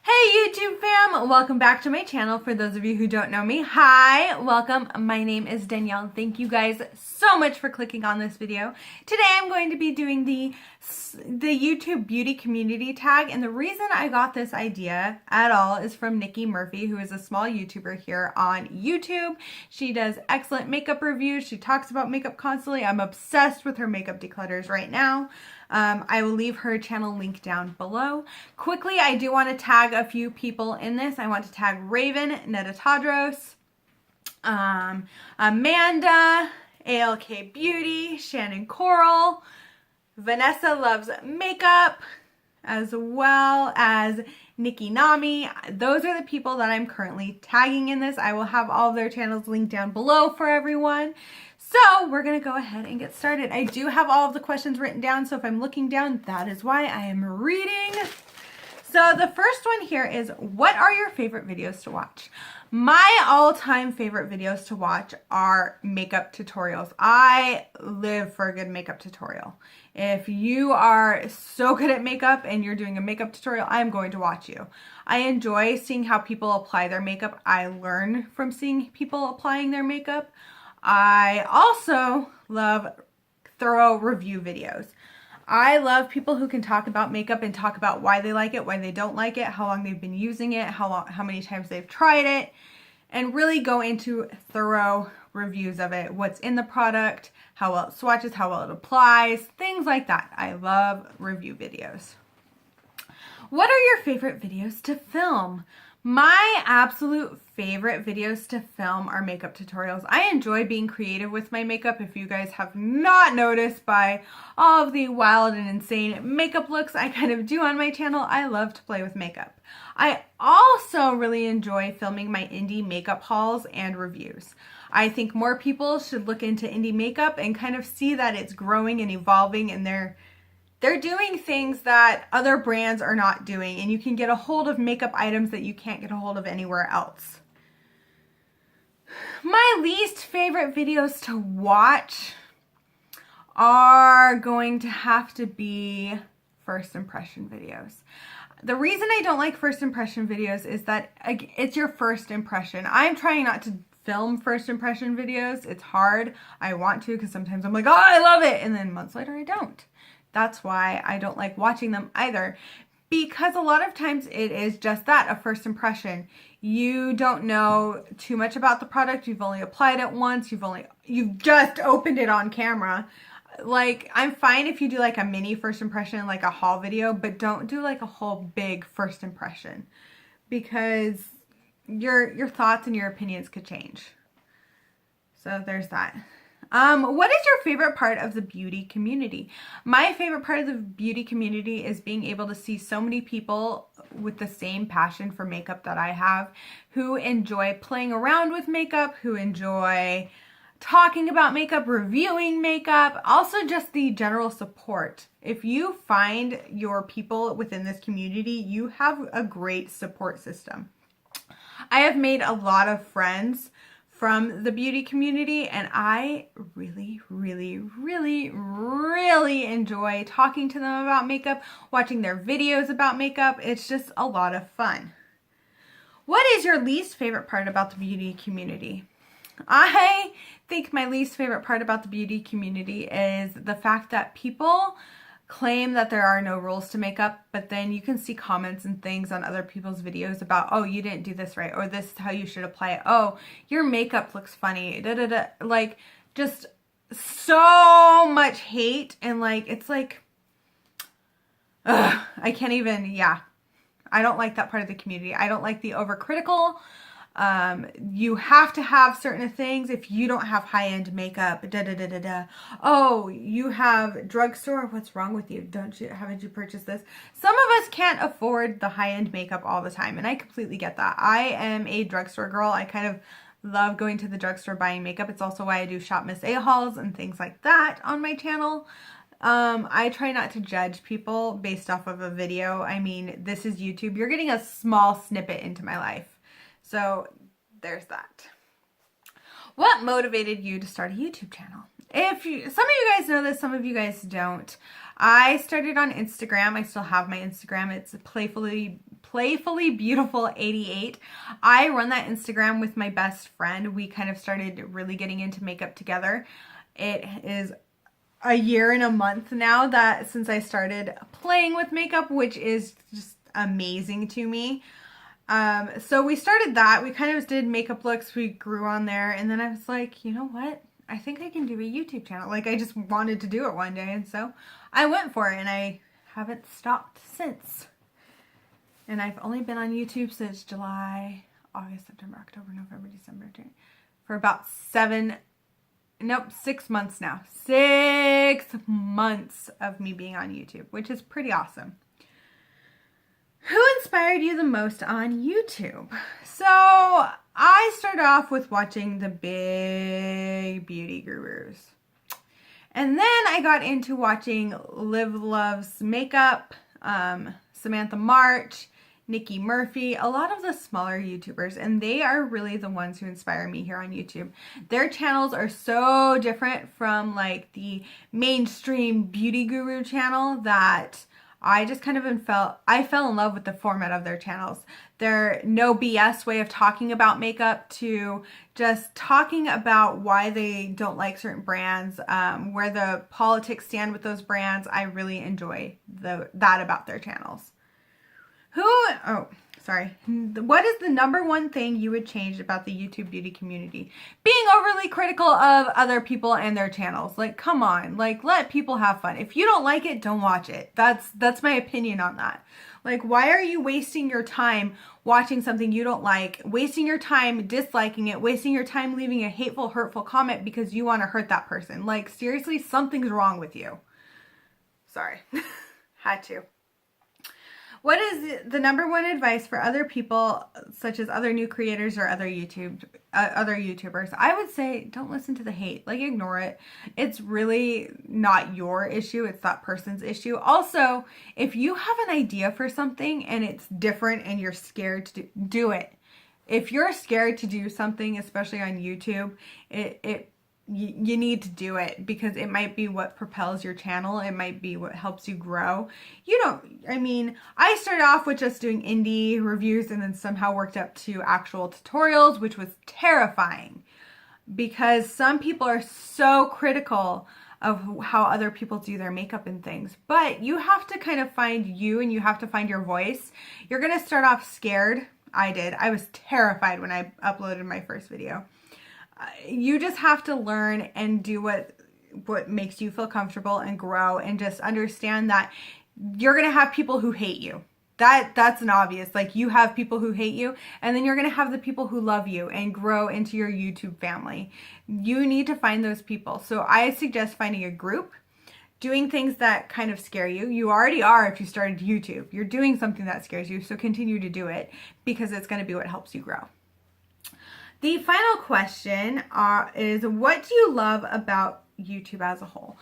Hey YouTube fam, welcome back to my channel. For those of you who don't know me, hi, welcome. My name is Danielle. Thank you guys so much for clicking on this video. Today I'm going to be doing the YouTube beauty community tag, and the reason I got this idea at all is from Niki Murphy, who is a small YouTuber here on YouTube. She does excellent makeup reviews. She talks about makeup constantly. I'm obsessed with her makeup declutters right now. I will leave her channel link down below. Quickly, I do want to tag a few people in this. I want to tag Raven, Netta Tadros, Amanda, ALK Beauty, Shannon Coral, Vanessa Loves Makeup, as well as Niki Nami. Those are the people that I'm currently tagging in this. I will have all of their channels linked down below for everyone. So we're going to go ahead and get started. I do have all of the questions written down, so if I'm looking down, that is why I am reading. So the first one here is, what are your favorite videos to watch? My all-time favorite videos to watch are makeup tutorials. I live for a good makeup tutorial. If you are so good at makeup and you're doing a makeup tutorial, I'm going to watch you. I enjoy seeing how people apply their makeup. I learn from seeing people applying their makeup. I also love thorough review videos. I love people who can talk about makeup and talk about why they like it, why they don't like it, how long they've been using it, how many times they've tried it, and really go into thorough reviews of it, what's in the product, how well it swatches, how well it applies, things like that. I love review videos. What are your favorite videos to film? My absolute favorite videos to film are makeup tutorials. I enjoy being creative with my makeup. If you guys have not noticed by all of the wild and insane makeup looks I kind of do on my channel, I love to play with makeup. I also really enjoy filming my indie makeup hauls and reviews. I think more people should look into indie makeup and kind of see that it's growing and evolving, and they're doing things that other brands are not doing, and you can get a hold of makeup items that you can't get a hold of anywhere else. My least favorite videos to watch are going to have to be first impression videos. The reason I don't like first impression videos is that it's your first impression. I'm trying not to film first impression videos. It's hard. I want to, because sometimes I'm like, oh, I love it, and then months later I don't. That's why I don't like watching them either, because a lot of times it is just that, a first impression. You don't know too much about the product. You've only applied it once. You've just opened it on camera. Like, I'm fine if you do like a mini first impression, like a haul video, but don't do like a whole big first impression, because your thoughts and your opinions could change. So there's that. What is your favorite part of the beauty community? My favorite part of the beauty community is being able to see so many people with the same passion for makeup that I have, who enjoy playing around with makeup, who enjoy talking about makeup, reviewing makeup, also just the general support. If you find your people within this community, you have a great support system. I have made a lot of friends from the beauty community, and I really, really, really, really enjoy talking to them about makeup, watching their videos about makeup. It's just a lot of fun. What is your least favorite part about the beauty community? I think my least favorite part about the beauty community is the fact that people claim that there are no rules to makeup, but then you can see comments and things on other people's videos about, oh, you didn't do this right, or this is how you should apply it. Oh, your makeup looks funny. Da, da, da. Like, just so much hate, and like, it's like, ugh, I can't even, yeah. I don't like that part of the community. I don't like the overcritical. You have to have certain things. If you don't have high-end makeup, da da da da da. Oh, you have drugstore. What's wrong with you? Haven't you purchased this? Some of us can't afford the high-end makeup all the time, and I completely get that. I am a drugstore girl. I kind of love going to the drugstore buying makeup. It's also why I do Shop Miss A hauls and things like that on my channel. I try not to judge people based off of a video. I mean, this is YouTube. You're getting a small snippet into my life. So there's that. What motivated you to start a YouTube channel? Some of you guys know this, some of you guys don't. I started on Instagram. I still have my Instagram. It's Playfully Beautiful 88. I run that Instagram with my best friend. We kind of started really getting into makeup together. It is a year and a month now that since I started playing with makeup, which is just amazing to me. So we started that. We kind of did makeup looks. We grew on there. And then I was like, you know what? I think I can do a YouTube channel. Like, I just wanted to do it one day. And so I went for it, and I haven't stopped since. And I've only been on YouTube since July, August, September, October, November, December, January, for about 6 months now. 6 months of me being on YouTube, which is pretty awesome. Who inspired you the most on YouTube? So I started off with watching the big beauty gurus. And then I got into watching Liv Loves Makeup, Samantha March, Niki Murphy, a lot of the smaller YouTubers, and they are really the ones who inspire me here on YouTube. Their channels are so different from like the mainstream beauty guru channel that I just kind of fell in love with the format of their channels. Their no BS way of talking about makeup to just talking about why they don't like certain brands, where the politics stand with those brands. I really enjoy that about their channels. What is the #1 thing you would change about the YouTube beauty community? Being overly critical of other people and their channels. Like, come on, like, let people have fun. If you don't like it, don't watch it. That's my opinion on that. Like, why are you wasting your time watching something you don't like, wasting your time disliking it, wasting your time leaving a hateful, hurtful comment because you want to hurt that person? Like, seriously, something's wrong with you. Sorry. Had to. What is the #1 advice for other people, such as other new creators or other YouTubers? I would say don't listen to the hate. Like, ignore it. It's really not your issue. It's that person's issue. Also, if you have an idea for something and it's different and you're scared to do it. If you're scared to do something, especially on YouTube, you need to do it because it might be what propels your channel. It might be what helps you grow. I started off with just doing indie reviews and then somehow worked up to actual tutorials, which was terrifying because some people are so critical of how other people do their makeup and things. But you have to kind of find you and you have to find your voice. You're going to start off scared. I did. I was terrified when I uploaded my first video. You just have to learn and do what makes you feel comfortable and grow, and just understand that you're going to have people who hate you. That's an obvious. Like, you have people who hate you, and then you're going to have the people who love you and grow into your YouTube family. You need to find those people. So I suggest finding a group, doing things that kind of scare you. You already are if you started YouTube. You're doing something that scares you, so continue to do it because it's going to be what helps you grow. The final question is, what do you love about YouTube as a whole?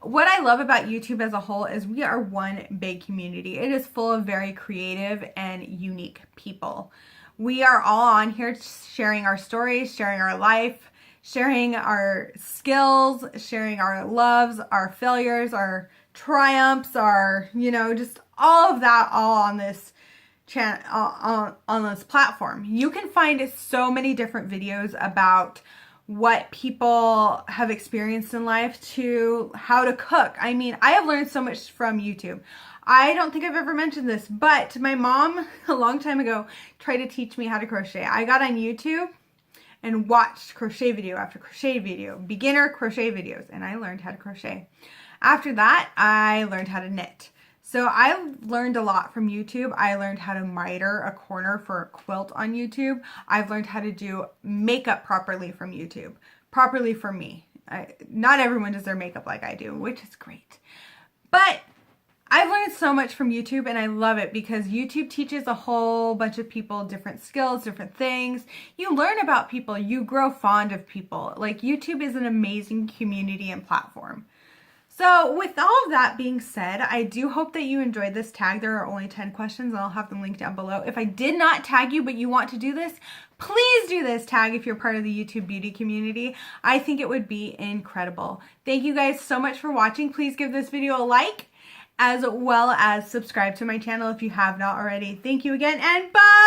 What I love about YouTube as a whole is we are one big community. It is full of very creative and unique people. We are all on here sharing our stories, sharing our life, sharing our skills, sharing our loves, our failures, our triumphs, our, just all of that all on this on this platform. You can find so many different videos about what people have experienced in life to how to cook. I have learned so much from YouTube. I don't think I've ever mentioned this, but my mom a long time ago tried to teach me how to crochet. I got on YouTube and watched crochet video after crochet video, beginner crochet videos, and I learned how to crochet. After that, I learned how to knit. So I learned a lot from YouTube. I learned how to miter a corner for a quilt on YouTube. I've learned how to do makeup properly from YouTube. Properly for me. Not everyone does their makeup like I do, which is great. But I've learned so much from YouTube, and I love it because YouTube teaches a whole bunch of people different skills, different things. You learn about people. You grow fond of people. Like, YouTube is an amazing community and platform. So with all of that being said, I do hope that you enjoyed this tag. There are only 10 questions, and I'll have them linked down below. If I did not tag you, but you want to do this, please do this tag if you're part of the YouTube beauty community. I think it would be incredible. Thank you guys so much for watching. Please give this video a like, as well as subscribe to my channel if you have not already. Thank you again, and bye!